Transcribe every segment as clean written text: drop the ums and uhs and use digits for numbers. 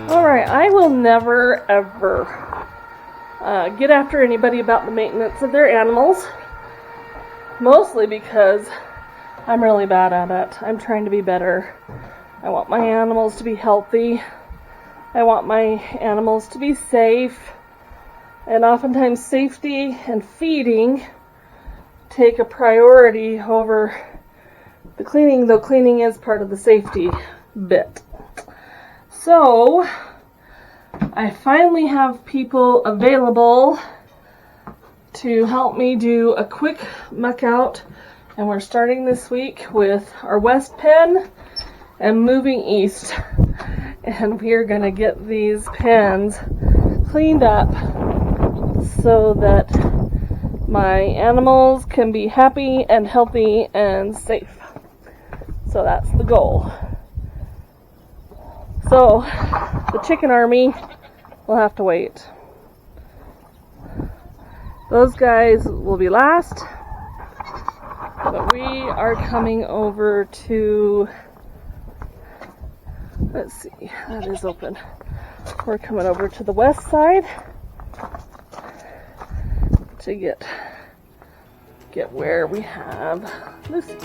Alright, I will never ever get after anybody about the maintenance of their animals. Mostly because I'm really bad at it. I'm trying to be better. I want my animals to be healthy. I want my animals to be safe. And oftentimes safety and feeding take a priority over the cleaning, though cleaning is part of the safety bit. So, I finally have people available to help me do a quick muck out, and we're starting this week with our west pen and moving east. And we're going to get these pens cleaned up so that my animals can be happy and healthy and safe. So that's the goal. So, the chicken army will have to wait. Those guys will be last. But we are coming over to, let's see, that is open. We're coming over to the west side to get where we have Lucy.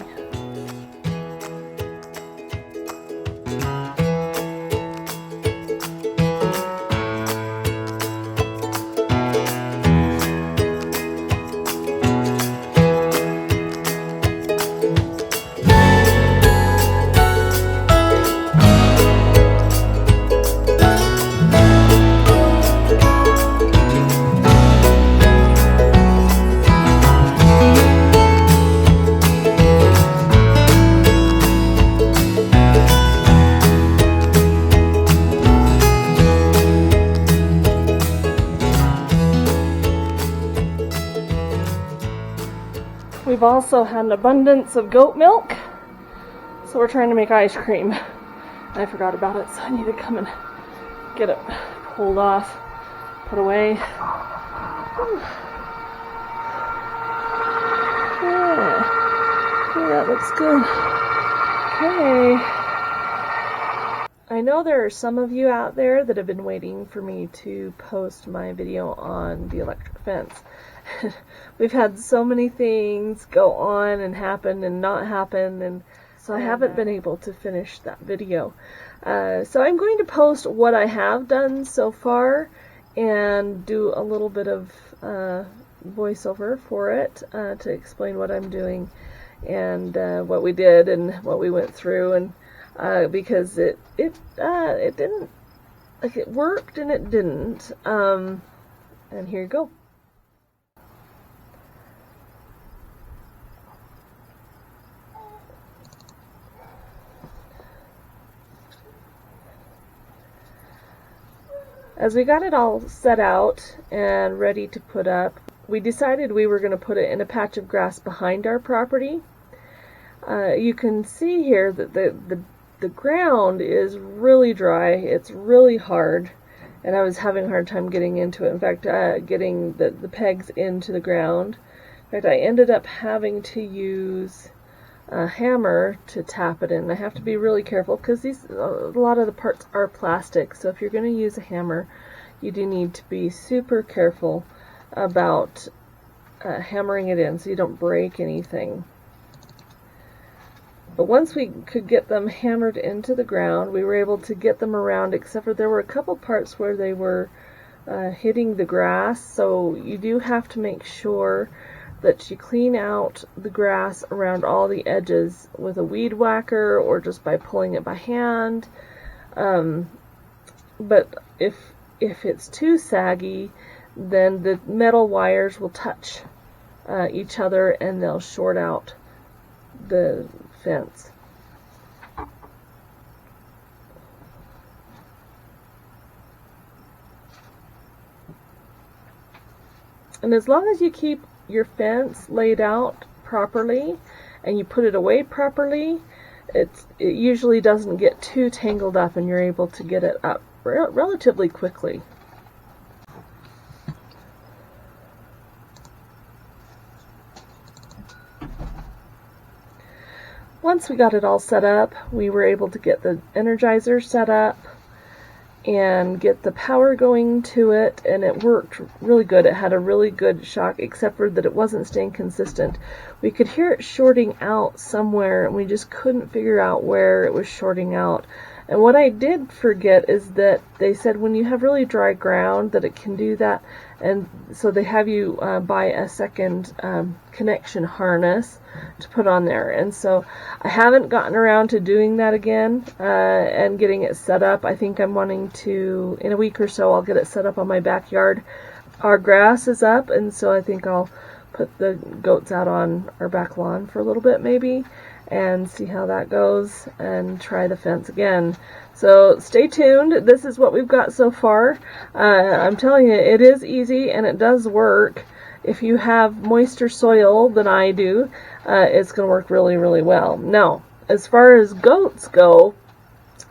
We've also had an abundance of goat milk, so we're trying to make ice cream. I forgot about it, so I need to come and get it pulled off, put away. Yeah, that looks good. Okay. I know there are some of you out there that have been waiting for me to post my video on the electric fence. We've had so many things go on and happen and not happen, and so I haven't been able to finish that video. So I'm going to post what I have done so far and do a little bit of voiceover for it to explain what I'm doing and what we did and what we went through, and because it didn't, like, it worked and it didn't, and here you go. As we got it all set out and ready to put up, we decided we were going to put it in a patch of grass behind our property. You can see here that the ground is really dry. It's really hard, and I was having a hard time getting into it. In fact, getting the pegs into the ground. In fact, I ended up having to use a hammer to tap it in. I have to be really careful because a lot of the parts are plastic, so if you're going to use a hammer, you do need to be super careful about hammering it in so you don't break anything. But once we could get them hammered into the ground, we were able to get them around, except for there were a couple parts where they were hitting the grass, so you do have to make sure that you clean out the grass around all the edges with a weed whacker or just by pulling it by hand. But if it's too saggy, then the metal wires will touch each other and they'll short out the fence. And as long as you keep your fence laid out properly and you put it away properly, it usually doesn't get too tangled up and you're able to get it up relatively quickly. Once we got it all set up, we were able to get the Energizer set up, and get the power going to it, and it worked really good. It had a really good shock, except for that it wasn't staying consistent. We could hear it shorting out somewhere, and we just couldn't figure out where it was shorting out. And what I did forget is that they said when you have really dry ground that it can do that, and so they have you buy a second connection harness to put on there. And so I haven't gotten around to doing that again and getting it set up. I think I'm wanting to, in a week or so, I'll get it set up on my backyard. Our grass is up, and so I think I'll put the goats out on our back lawn for a little bit maybe, and see how that goes, and try the fence again. So stay tuned. This is what we've got so far. I'm telling you, it is easy and it does work. If you have moister soil than I do, it's going to work really, really well. Now, as far as goats go,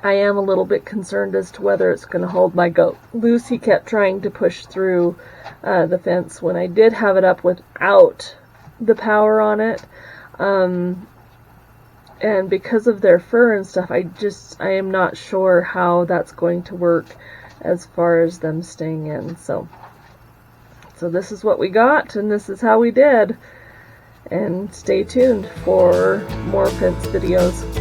I am a little bit concerned as to whether it's going to hold my goat. Lucy kept trying to push through the fence when I did have it up without the power on it. And because of their fur and stuff, I am not sure how that's going to work as far as them staying in. So this is what we got, and this is how we did. And stay tuned for more fence videos.